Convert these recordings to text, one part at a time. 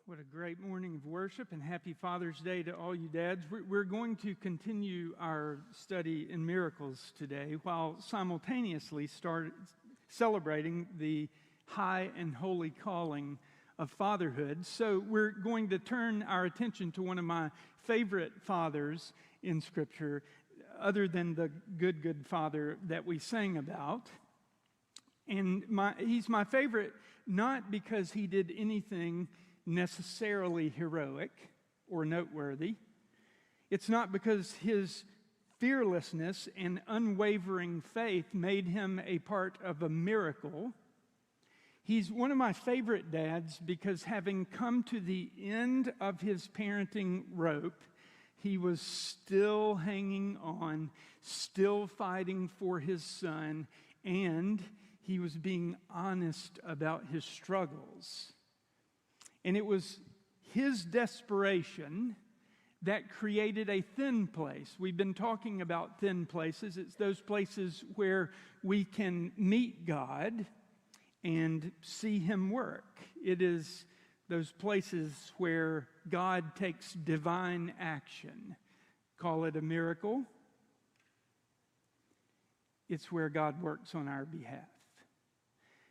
What a great morning of worship, and happy Father's Day to all you dads. We're going to continue our study in miracles today while simultaneously celebrating the high and holy calling of fatherhood. So we're going to turn our attention to one of my favorite fathers in Scripture, other than the good father that we sang about. And he's my favorite not because he did anything necessarily heroic or noteworthy. It's not because his fearlessness and unwavering faith made him a part of a miracle. He's one of my favorite dads because, having come to the end of his parenting rope, he was still hanging on, still fighting for his son, and he was being honest about his struggles. And it was his desperation that created a thin place. We've been talking about thin places. It's those places where we can meet God and see Him work. It is those places where God takes divine action. Call it a miracle. It's where God works on our behalf.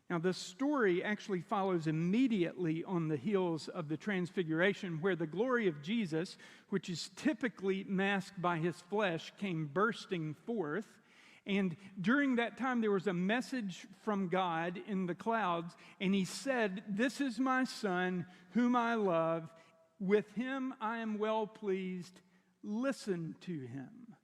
Now, the story actually follows immediately on the heels of the Transfiguration, where the glory of Jesus, which is typically masked by His flesh, came bursting forth. And during that time, there was a message from God in the clouds, and He said, "This is my Son, whom I love. With Him I am well pleased. Listen to Him."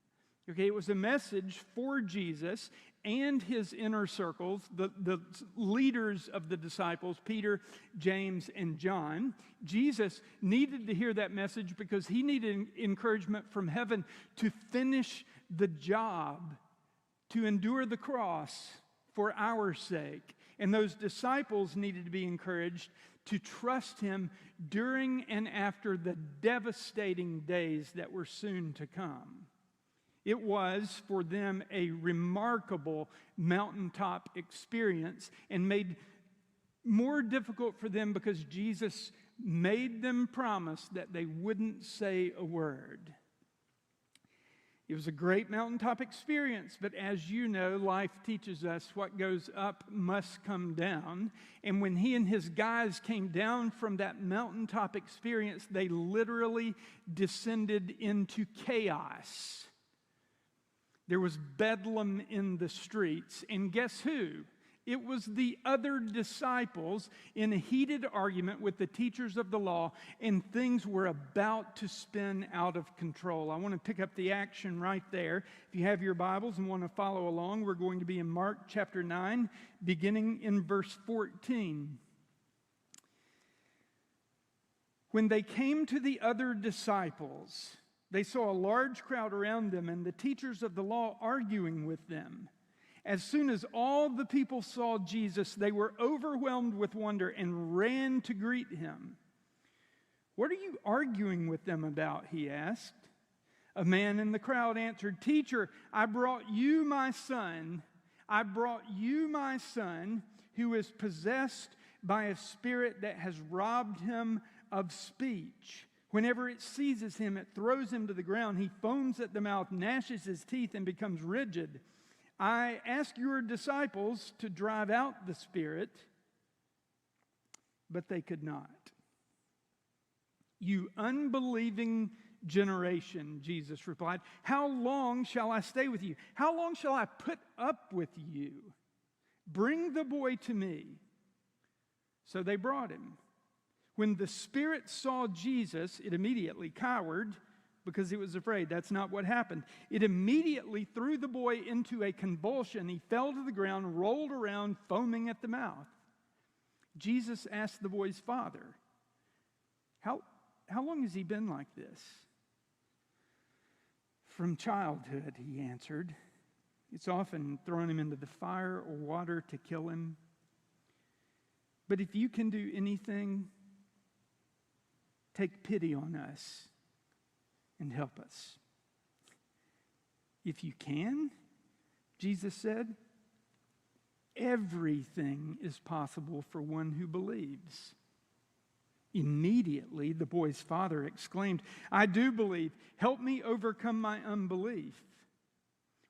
Okay, it was a message for Jesus and His inner circles, the leaders of the disciples, Peter, James, and John. Jesus needed to hear that message because He needed encouragement from heaven to finish the job, to endure the cross for our sake. And those disciples needed to be encouraged to trust Him during and after the devastating days that were soon to come. It was for them a remarkable mountaintop experience, and made more difficult for them because Jesus made them promise that they wouldn't say a word. It was a great mountaintop experience, but as you know, life teaches us what goes up must come down. And when He and His guys came down from that mountaintop experience, they literally descended into chaos. There was bedlam in the streets, and guess who? It was the other disciples in a heated argument with the teachers of the law, and things were about to spin out of control. I want to pick up the action right there. If you have your Bibles and want to follow along, we're going to be in Mark chapter 9, beginning in verse 14. When they came to the other disciples, they saw a large crowd around them and the teachers of the law arguing with them. As soon as all the people saw Jesus, they were overwhelmed with wonder and ran to greet Him. "What are you arguing with them about?" He asked. A man in the crowd answered, "Teacher, I brought you my son who is possessed by a spirit that has robbed him of speech. Whenever it seizes him, it throws him to the ground. He foams at the mouth, gnashes his teeth, and becomes rigid. I asked your disciples to drive out the spirit, but they could not." "You unbelieving generation," Jesus replied, "how long shall I stay with you? How long shall I put up with you? Bring the boy to me." So they brought him. When the spirit saw Jesus, it immediately cowered because it was afraid. That's not what happened. It immediately threw the boy into a convulsion. He fell to the ground, rolled around, foaming at the mouth. Jesus asked the boy's father, How long has he been like this?" "From childhood," he answered. "It's often thrown him into the fire or water to kill him. But if you can do anything, take pity on us and help us." "If you can," Jesus said, "everything is possible for one who believes." Immediately, the boy's father exclaimed, "I do believe. Help me overcome my unbelief."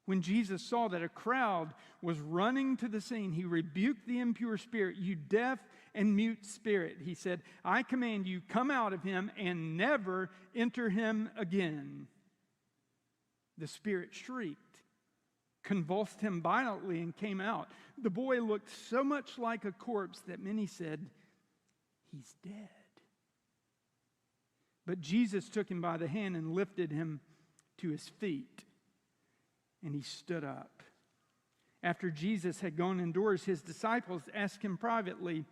When Jesus saw that a crowd was running to the scene, he rebuked the impure spirit. "You deaf and mute spirit," he said, "I command you, come out of him and never enter him again." The spirit shrieked, convulsed him violently, and came out. The boy looked so much like a corpse that many said, "He's dead." But Jesus took him by the hand and lifted him to his feet, and he stood up. After Jesus had gone indoors, his disciples asked him privately,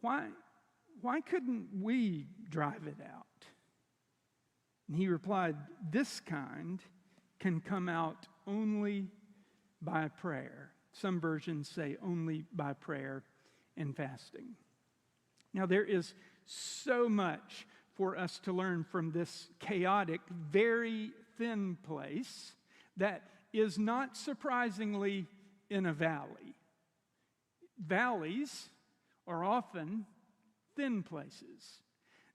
Why couldn't we drive it out?" And he replied, "This kind can come out only by prayer." Some versions say only by prayer and fasting. Now, there is so much for us to learn from this chaotic, very thin place that is not surprisingly in a valley. Valleys are often thin places.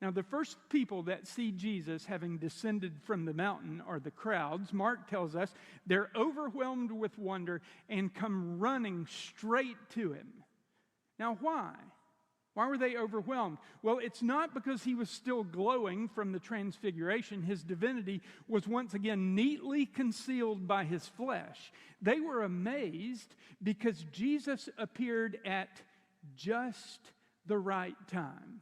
Now, the first people that see Jesus having descended from the mountain are the crowds. Mark tells us they're overwhelmed with wonder and come running straight to him. Now, why? Why were they overwhelmed? Well, it's not because he was still glowing from the transfiguration. His divinity was once again neatly concealed by his flesh. They were amazed because Jesus appeared at just the right time.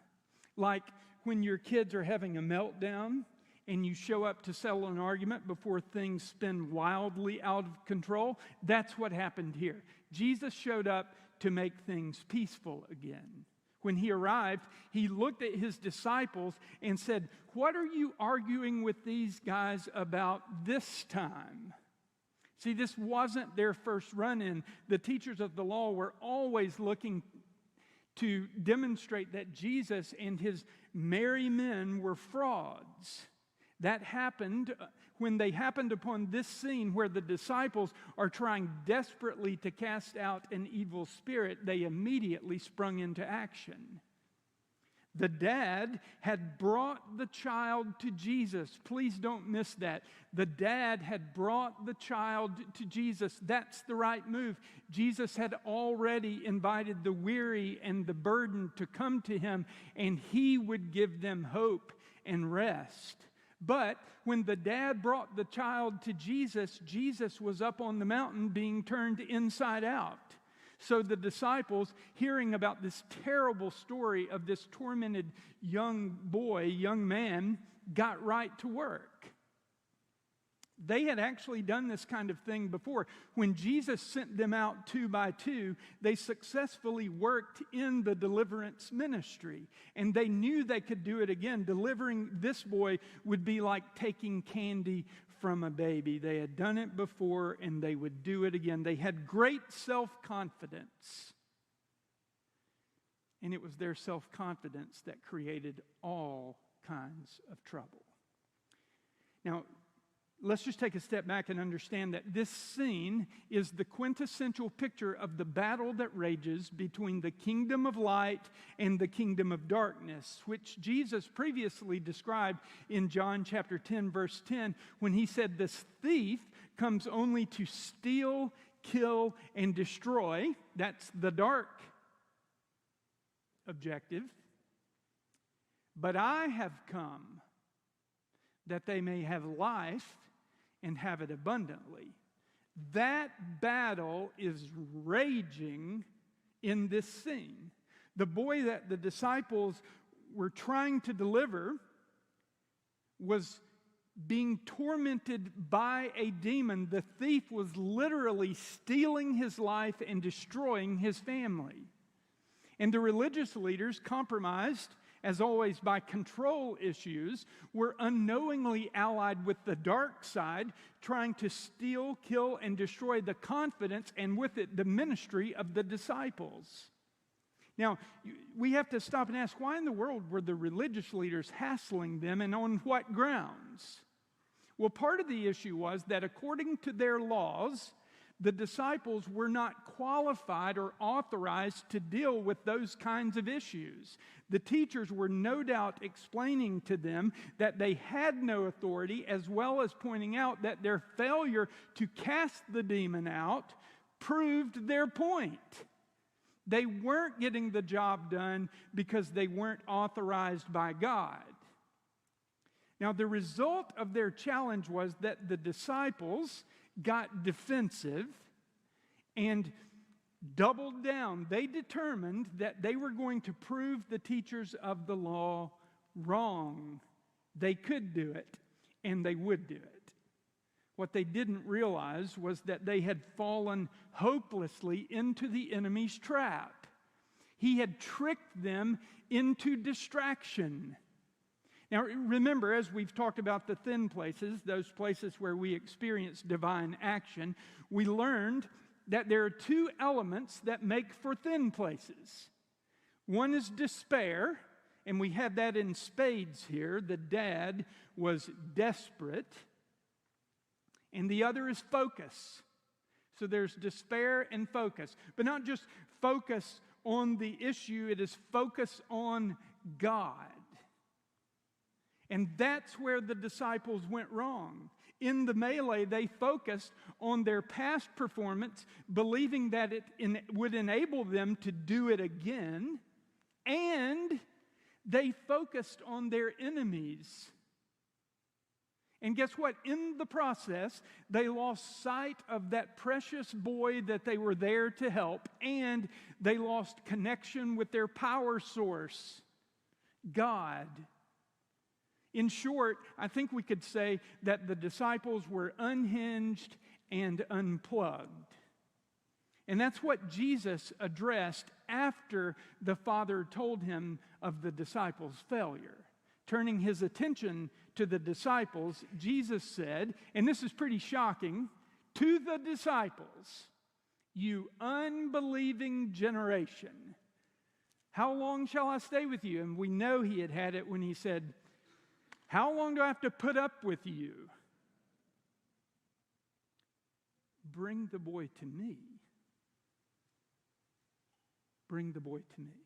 Like when your kids are having a meltdown and you show up to settle an argument before things spin wildly out of control. That's what happened here. Jesus showed up to make things peaceful again. When he arrived, he looked at his disciples and said, "What are you arguing with these guys about this time?" See, this wasn't their first run-in. The teachers of the law were always looking to demonstrate that Jesus and his merry men were frauds. That happened when they happened upon this scene where the disciples are trying desperately to cast out an evil spirit. They immediately sprung into action. The dad had brought the child to Jesus. Please don't miss that. The dad had brought the child to Jesus. That's the right move. Jesus had already invited the weary and the burdened to come to him, and he would give them hope and rest. But when the dad brought the child to Jesus, Jesus was up on the mountain being turned inside out. So the disciples, hearing about this terrible story of this tormented young man, got right to work. They had actually done this kind of thing before. When Jesus sent them out 2 by 2, they successfully worked in the deliverance ministry. And they knew they could do it again. Delivering this boy would be like taking candy from a baby. They had done it before, and they would do it again. They had great self-confidence. And it was their self-confidence that created all kinds of trouble. Now, let's just take a step back and understand that this scene is the quintessential picture of the battle that rages between the kingdom of light and the kingdom of darkness, which Jesus previously described in John chapter 10, verse 10, when he said, "This thief comes only to steal, kill, and destroy." That's the dark objective. "But I have come that they may have life and have it abundantly." That battle is raging in this scene. The boy that the disciples were trying to deliver was being tormented by a demon. The thief was literally stealing his life and destroying his family. And the religious leaders, compromised as always by control issues, were unknowingly allied with the dark side, trying to steal, kill, and destroy the confidence, and with it, the ministry of the disciples. Now, we have to stop and ask, why in the world were the religious leaders hassling them, and on what grounds? Well, part of the issue was that according to their laws, The disciples were not qualified or authorized to deal with those kinds of issues. The teachers were no doubt explaining to them that they had no authority, as well as pointing out that their failure to cast the demon out proved their point. They weren't getting the job done because they weren't authorized by God. Now, the result of their challenge was that the disciples got defensive and doubled down. They determined that they were going to prove the teachers of the law wrong. They could do it, and they would do it. What they didn't realize was that they had fallen hopelessly into the enemy's trap. He had tricked them into distraction. Now, remember, as we've talked about the thin places, those places where we experience divine action, we learned that there are two elements that make for thin places. One is despair, and we have that in spades here. The dad was desperate. And the other is focus. So there's despair and focus. But not just focus on the issue, it is focus on God. And that's where the disciples went wrong. In the melee, they focused on their past performance, believing that it would enable them to do it again. And they focused on their enemies. And guess what? In the process, they lost sight of that precious boy that they were there to help, and they lost connection with their power source, God. In short, I think we could say that the disciples were unhinged and unplugged. And that's what Jesus addressed after the Father told him of the disciples' failure. Turning his attention to the disciples, Jesus said, and this is pretty shocking, to the disciples, "You unbelieving generation, how long shall I stay with you?" And we know he had it when he said, "How long do I have to put up with you? Bring the boy to me. Bring the boy to me."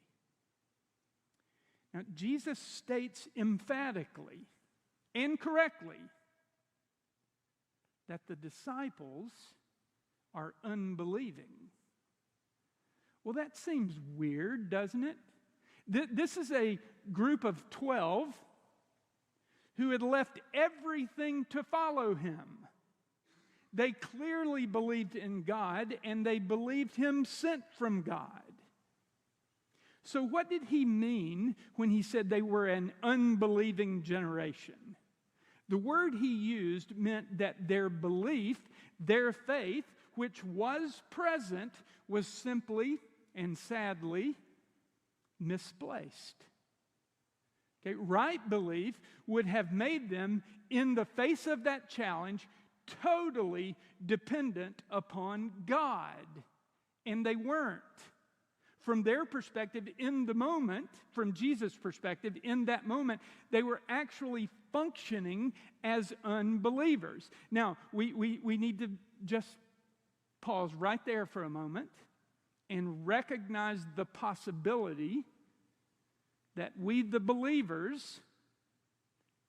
Now, Jesus states emphatically and correctly that the disciples are unbelieving. Well, that seems weird, doesn't it? This is a group of 12 who had left everything to follow him. They clearly believed in God, and they believed him sent from God. So what did he mean when he said they were an unbelieving generation? The word he used meant that their belief, their faith, which was present, was simply and sadly misplaced. Okay, right belief would have made them, in the face of that challenge, totally dependent upon God. And they weren't. From their perspective, in the moment, from Jesus' perspective, in that moment, they were actually functioning as unbelievers. Now, we need to just pause right there for a moment and recognize the possibility that we, the believers,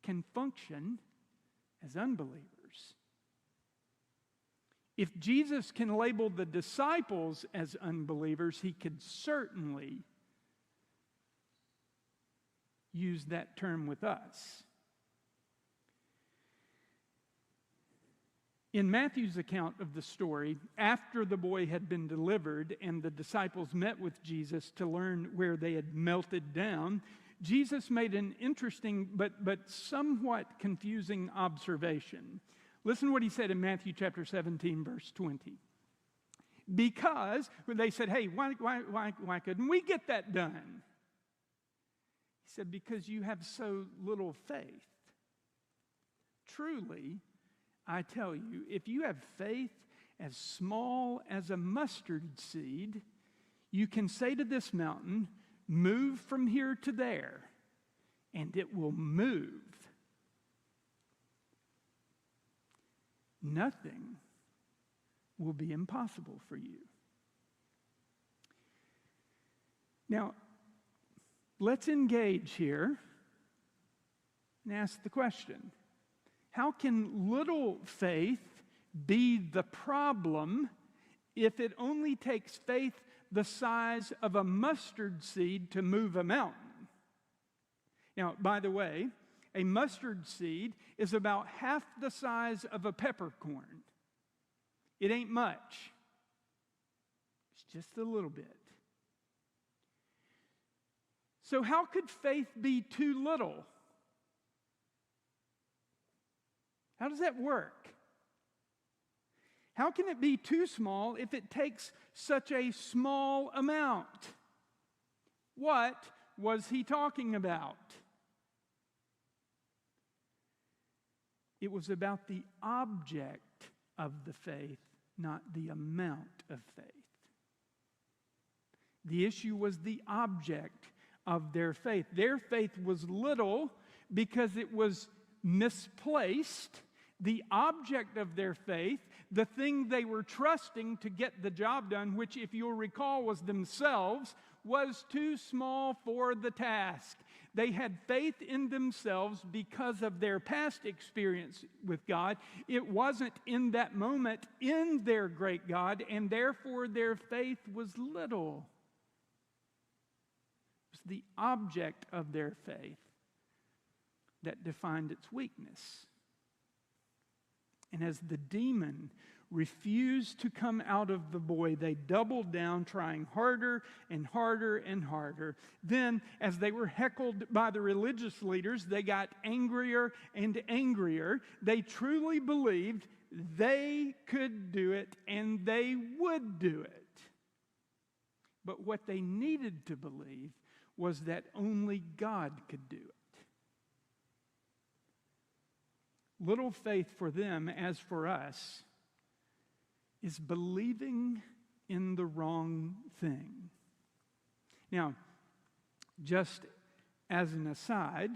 can function as unbelievers. If Jesus can label the disciples as unbelievers, he could certainly use that term with us. In Matthew's account of the story, after the boy had been delivered and the disciples met with Jesus to learn where they had melted down, Jesus made an interesting but somewhat confusing observation. Listen to what he said in Matthew chapter 17, verse 20. Because they said, "Hey, why couldn't we get that done?" He said, "Because you have so little faith. Truly, I tell you, if you have faith as small as a mustard seed, you can say to this mountain, 'Move from here to there,' and it will move." Nothing will be impossible for you. Now, let's engage here and ask the question, how can little faith be the problem if it only takes faith the size of a mustard seed to move a mountain? Now, by the way, a mustard seed is about half the size of a peppercorn. It ain't much. It's just a little bit. So how could faith be too little? How does that work? How can it be too small if it takes such a small amount? What was he talking about? It was about the object of the faith, not the amount of faith. The issue was the object of their faith. Their faith was little because it was misplaced. The object of their faith, the thing they were trusting to get the job done, which, if you'll recall, was themselves, was too small for the task. They had faith in themselves because of their past experience with God. It wasn't in that moment in their great God, and therefore their faith was little. It was the object of their faith that defined its weakness. And as the demon refused to come out of the boy, they doubled down, trying harder and harder and harder. Then, as they were heckled by the religious leaders, they got angrier and angrier. They truly believed they could do it and they would do it. But what they needed to believe was that only God could do it. Little faith for them, as for us, is believing in the wrong thing. Now, just as an aside,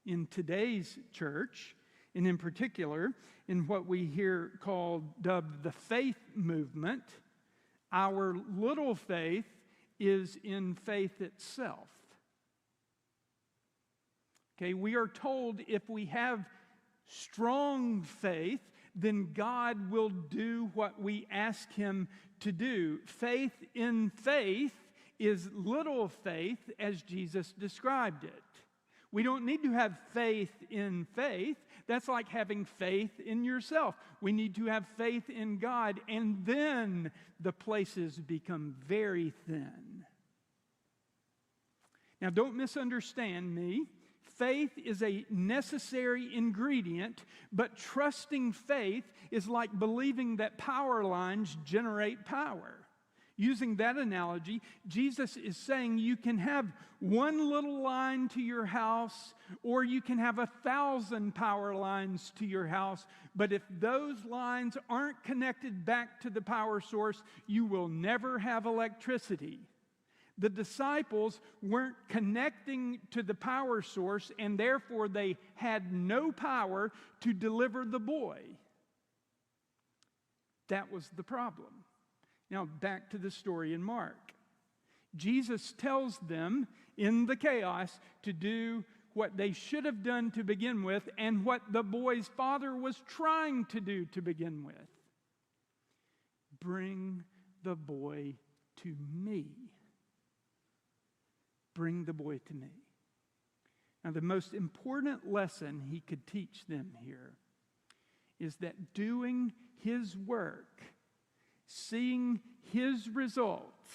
in today's church, and in particular, in what we hear dubbed the faith movement, our little faith is in faith itself. Okay, we are told if we have strong faith, then God will do what we ask Him to do. Faith in faith is little faith as Jesus described it. We don't need to have faith in faith. That's like having faith in yourself. We need to have faith in God, and then the places become very thin. Now, don't misunderstand me. Faith is a necessary ingredient, but trusting faith is like believing that power lines generate power. Using that analogy, Jesus is saying you can have one little line to your house, or you can have 1,000 power lines to your house, but if those lines aren't connected back to the power source, you will never have electricity. The disciples weren't connecting to the power source, and therefore they had no power to deliver the boy. That was the problem. Now, back to the story in Mark. Jesus tells them in the chaos to do what they should have done to begin with, and what the boy's father was trying to do to begin with. Bring the boy to me. Bring the boy to me. Now, the most important lesson he could teach them here is that doing his work, seeing his results,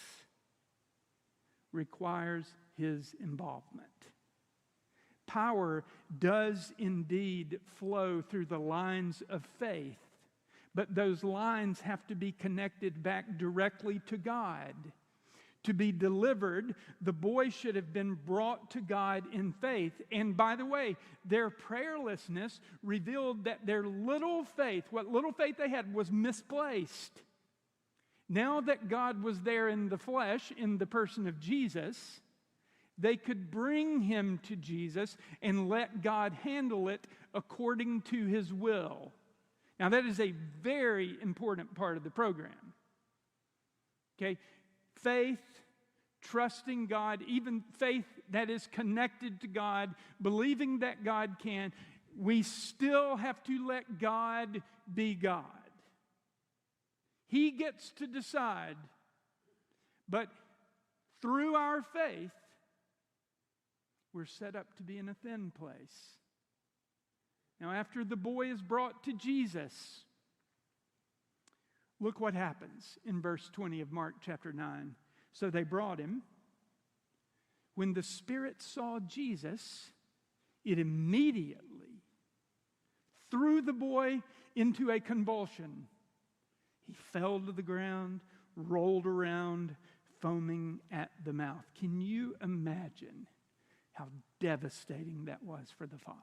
requires his involvement. Power does indeed flow through the lines of faith, but those lines have to be connected back directly to God. To be delivered, the boy should have been brought to God in faith. And by the way, their prayerlessness revealed that their little faith, what little faith they had, was misplaced. Now that God was there in the flesh, in the person of Jesus, they could bring him to Jesus and let God handle it according to his will. Now, that is a very important part of the program. Okay? Faith, trusting God, even faith that is connected to God, believing that God can, we still have to let God be God. He gets to decide. But through our faith, we're set up to be in a thin place. Now, after the boy is brought to Jesus, look what happens in verse 20 of Mark chapter 9. So they brought him. When the spirit saw Jesus, it immediately threw the boy into a convulsion. He fell to the ground, rolled around, foaming at the mouth. Can you imagine how devastating that was for the father?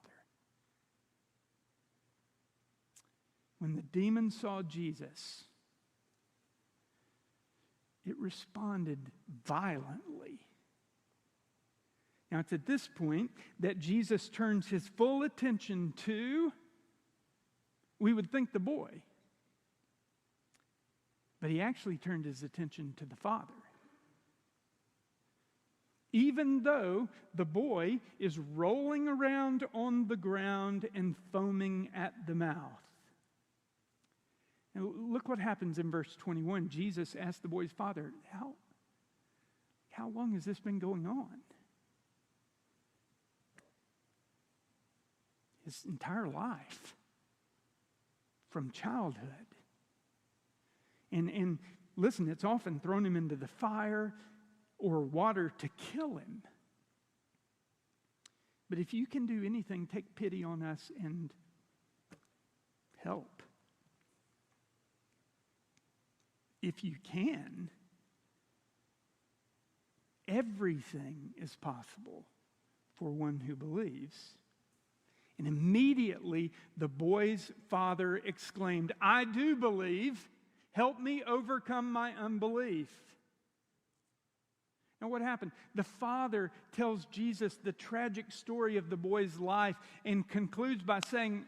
When the demon saw Jesus, it responded violently. Now, it's at this point that Jesus turns his full attention to, we would think, the boy. But he actually turned his attention to the father. Even though the boy is rolling around on the ground and foaming at the mouth. Now, look what happens in verse 21. Jesus asked the boy's father, how long has this been going on? His entire life, from childhood. And listen, it's often thrown him into the fire or water to kill him. But if you can do anything, take pity on us and help. If you can, everything is possible for one who believes. And immediately the boy's father exclaimed, I do believe. Help me overcome my unbelief. Now what happened? The father tells Jesus the tragic story of the boy's life and concludes by saying,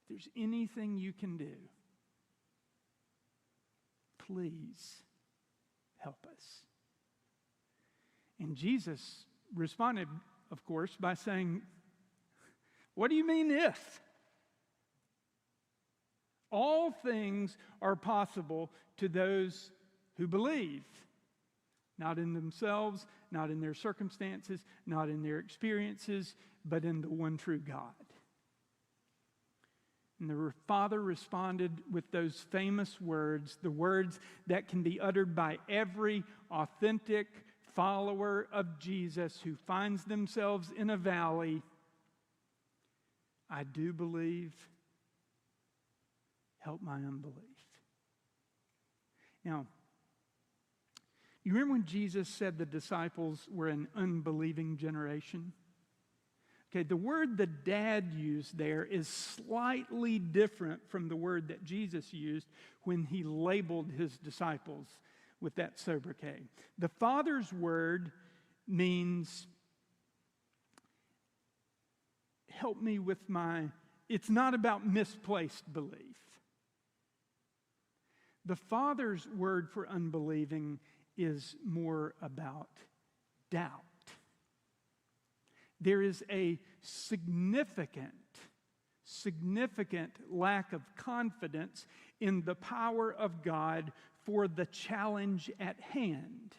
if there's anything you can do, please help us. And Jesus responded, of course, by saying, what do you mean if? All things are possible to those who believe. Not in themselves, not in their circumstances, not in their experiences, but in the one true God. And the father responded with those famous words, the words that can be uttered by every authentic follower of Jesus who finds themselves in a valley. I do believe. Help my unbelief. Now, you remember when Jesus said the disciples were an unbelieving generation? Okay, the word the dad used there is slightly different from the word that Jesus used when he labeled his disciples with that sobriquet. The father's word means, help me with it's not about misplaced belief. The father's word for unbelieving is more about doubt. There is a significant lack of confidence in the power of God for the challenge at hand.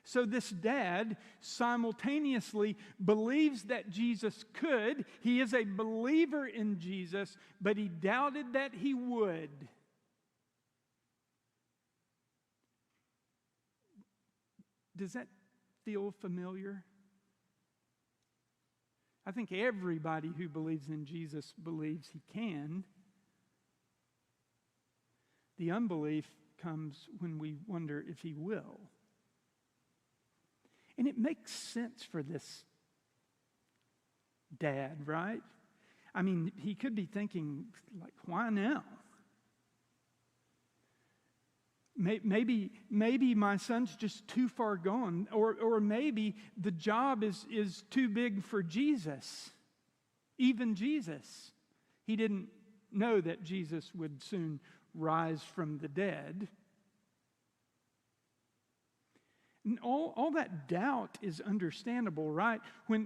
So this dad simultaneously believes that Jesus could. He is a believer in Jesus, but he doubted that he would. Does that feel familiar? I think everybody who believes in Jesus believes he can. The unbelief comes when we wonder if he will. And it makes sense for this dad, right? I mean, he could be thinking, like, why now? Maybe my son's just too far gone, or maybe the job is too big for Jesus. Even Jesus. He didn't know that Jesus would soon rise from the dead. And all that doubt is understandable, right? What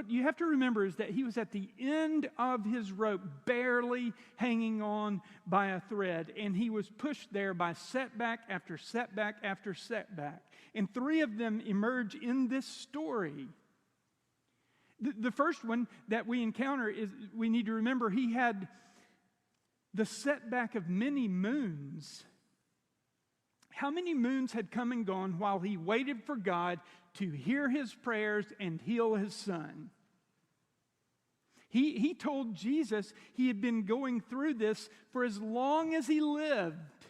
you have to remember is that he was at the end of his rope, barely hanging on by a thread, and he was pushed there by setback after setback after setback. And 3 of them emerge in this story. The first one that we encounter is, we need to remember, he had the setback of many moons. How many moons had come and gone while he waited for God to hear his prayers and heal his son? He told Jesus he had been going through this for as long as he lived.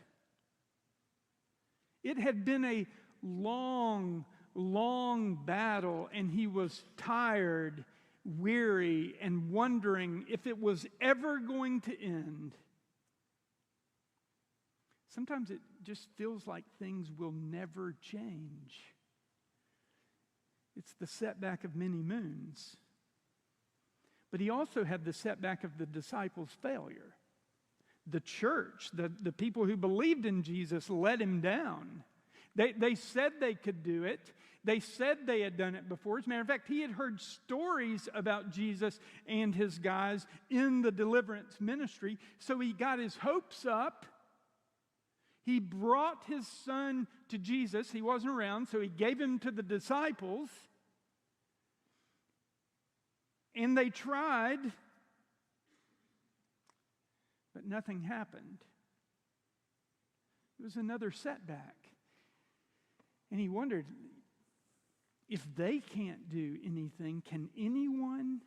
It had been a long battle, and he was tired, weary, and wondering if it was ever going to end. Sometimes it just feels like things will never change. It's the setback of many moons. But he also had the setback of the disciples' failure. The church, the people who believed in Jesus, let him down. They said they could do it. They said they had done it before. As a matter of fact, he had heard stories about Jesus and his guys in the deliverance ministry, so he got his hopes up. He brought his son to Jesus. He wasn't around, so he gave him to the disciples. And they tried, but nothing happened. It was another setback. And he wondered, if they can't do anything, can anyone?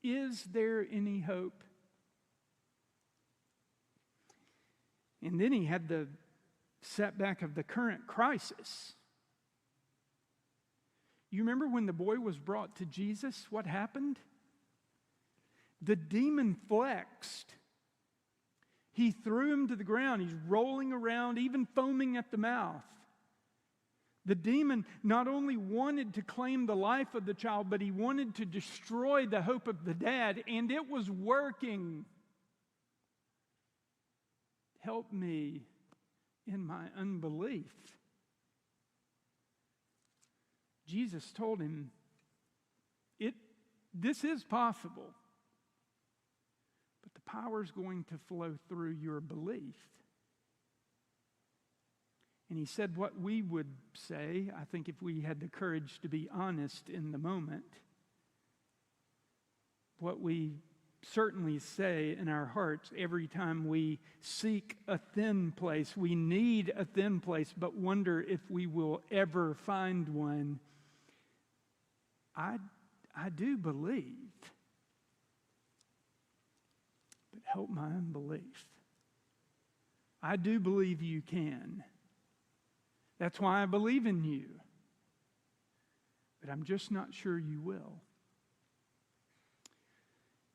Is there any hope? And then he had the setback of the current crisis. You remember when the boy was brought to Jesus, what happened? The demon flexed. He threw him to the ground. He's rolling around, even foaming at the mouth. The demon not only wanted to claim the life of the child, but he wanted to destroy the hope of the dad, and it was working. Help me in my unbelief. Jesus told him, this is possible, but the power is going to flow through your belief. And he said what we would say, I think if we had the courage to be honest in the moment, what we certainly say in our hearts every time we seek a thin place. We need a thin place, but wonder if we will ever find one. I do believe, but help my unbelief. I do believe you can. That's why I believe in you. But I'm just not sure you will.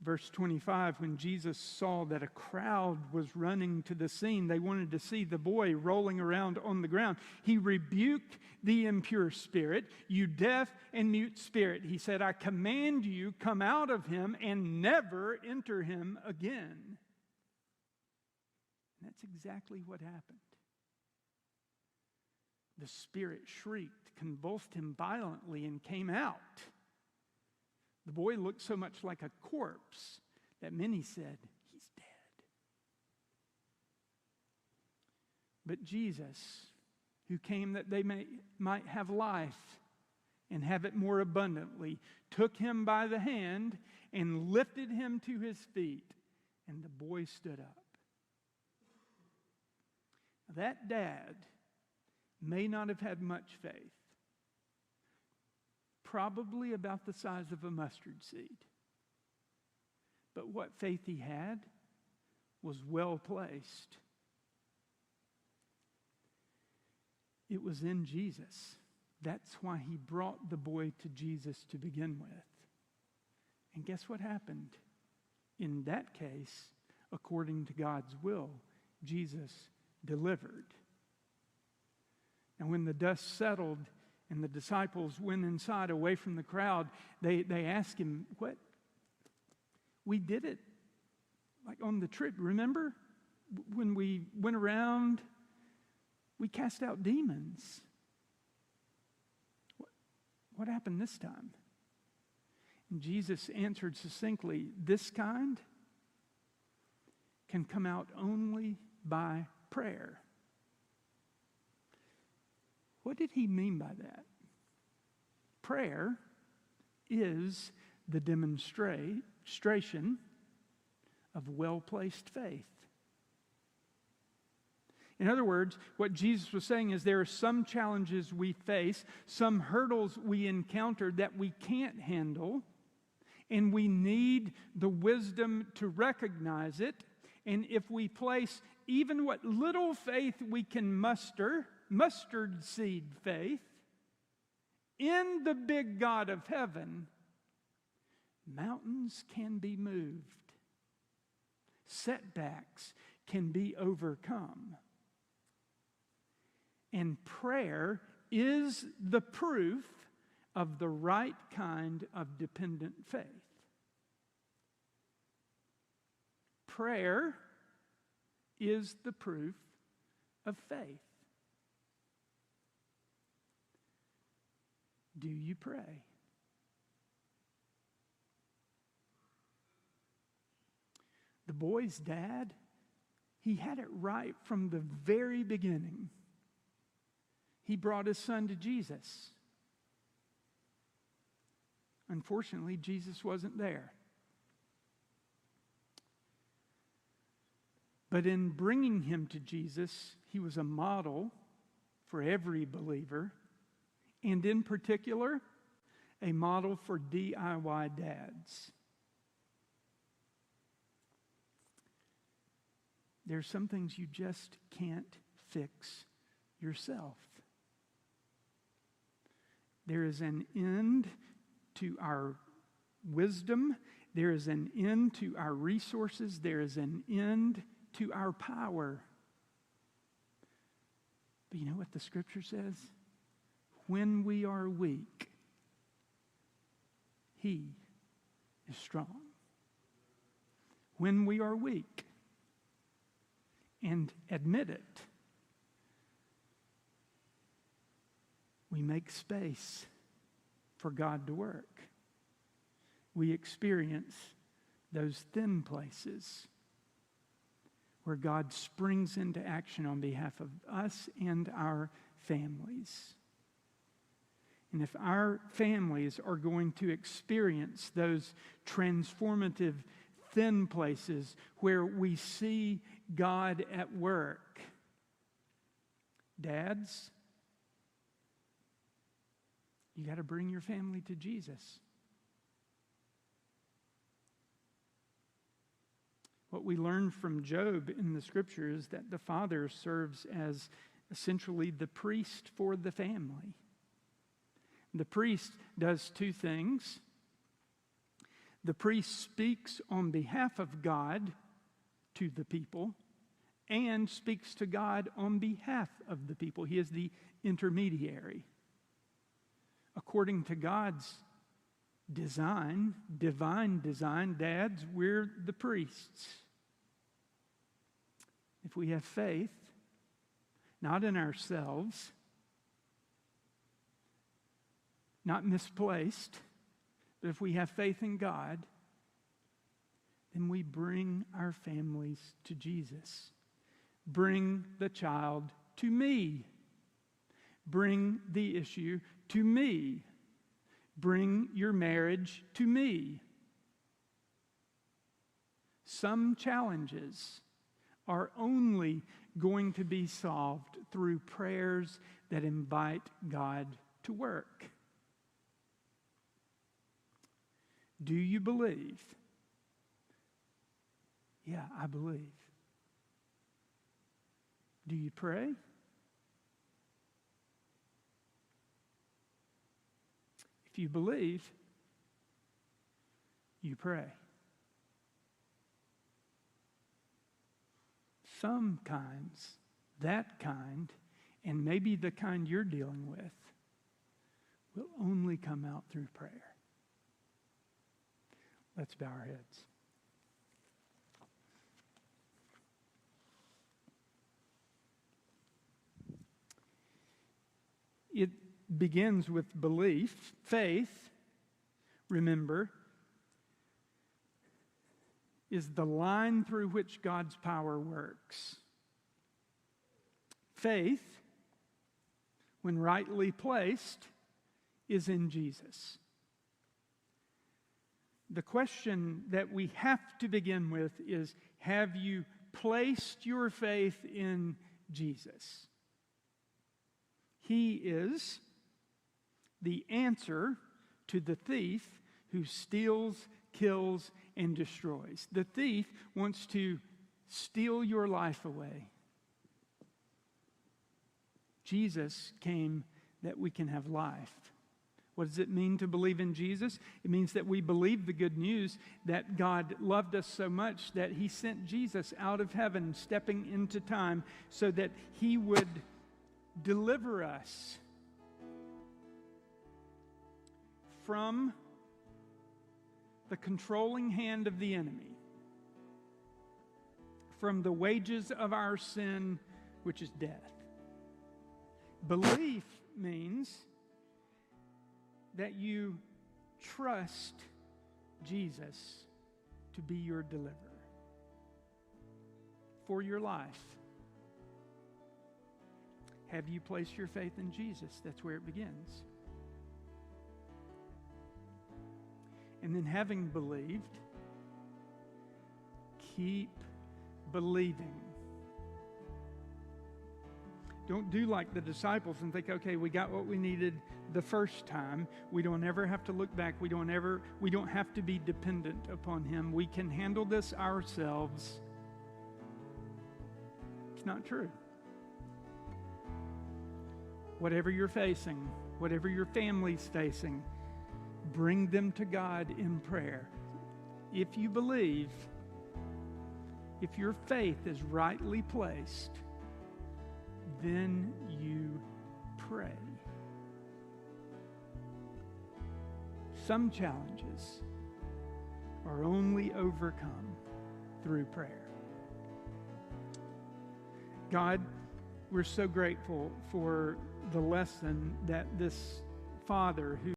Verse 25, when Jesus saw that a crowd was running to the scene, they wanted to see the boy rolling around on the ground. He rebuked the impure spirit, "You deaf and mute spirit." He said, "I command you, come out of him and never enter him again." And that's exactly what happened. The spirit shrieked, convulsed him violently, and came out. The boy looked so much like a corpse that many said, "He's dead." But Jesus, who came that they might have life and have it more abundantly, took him by the hand and lifted him to his feet, and the boy stood up. That dad may not have had much faith. Probably about the size of a mustard seed. But what faith he had was well placed. It was in Jesus. That's why he brought the boy to Jesus to begin with. And guess what happened? In that case, according to God's will, Jesus delivered. And when the dust settled, and the disciples went inside away from the crowd, they asked him, We did it like on the trip. Remember when we went around, we cast out demons. What happened this time? And Jesus answered succinctly, this kind can come out only by prayer. What did he mean by that? Prayer is the demonstration of well-placed faith. In other words, what Jesus was saying is there are some challenges we face, some hurdles we encounter that we can't handle, and we need the wisdom to recognize it. And if we place even what little faith we can muster, mustard seed faith, in the big God of heaven, mountains can be moved. Setbacks can be overcome. And prayer is the proof of the right kind of dependent faith. Prayer is the proof of faith. Do you pray? The boy's dad, he had it right from the very beginning. He brought his son to Jesus. Unfortunately, Jesus wasn't there. But in bringing him to Jesus, he was a model for every believer, and in particular, a model for DIY dads. There's some things you just can't fix yourself. There is an end to our wisdom. There is an end to our resources. There is an end to our power. But you know what the scripture says? When we are weak, He is strong. When we are weak, and admit it, we make space for God to work. We experience those thin places where God springs into action on behalf of us and our families. And if our families are going to experience those transformative thin places where we see God at work, dads, you got to bring your family to Jesus. What we learn from Job in the scripture is that the father serves as essentially the priest for the family. The priest does two things. The priest speaks on behalf of God to the people and speaks to God on behalf of the people. He is the intermediary. According to God's design, divine design, dads, we're the priests. If we have faith, not in ourselves, not misplaced, but if we have faith in God, then we bring our families to Jesus. Bring the child to me. Bring the issue to me. Bring your marriage to me. Some challenges are only going to be solved through prayers that invite God to work. Do you believe? Yeah, I believe. Do you pray? If you believe, you pray. Some kinds, that kind, and maybe the kind you're dealing with, will only come out through prayer. Let's bow our heads. It begins with belief. Faith, remember, is the line through which God's power works. Faith, when rightly placed, is in Jesus. The question that we have to begin with is, have you placed your faith in Jesus? He is the answer to the thief who steals, kills, and destroys. The thief wants to steal your life away. Jesus came that we can have life. What does it mean to believe in Jesus? It means that we believe the good news that God loved us so much that He sent Jesus out of heaven, stepping into time, so that He would deliver us from the controlling hand of the enemy, from the wages of our sin, which is death. Belief means that you trust Jesus to be your deliverer for your life. Have you placed your faith in Jesus? That's where it begins. And then, having believed, keep believing. Don't do like the disciples and think, okay, we got what we needed the first time. We don't ever have to look back. We don't have to be dependent upon Him. We can handle this ourselves. It's not true. Whatever you're facing, whatever your family's facing, bring them to God in prayer. If you believe, if your faith is rightly placed, then you pray. Some challenges are only overcome through prayer. God, we're so grateful for the lesson that this Father who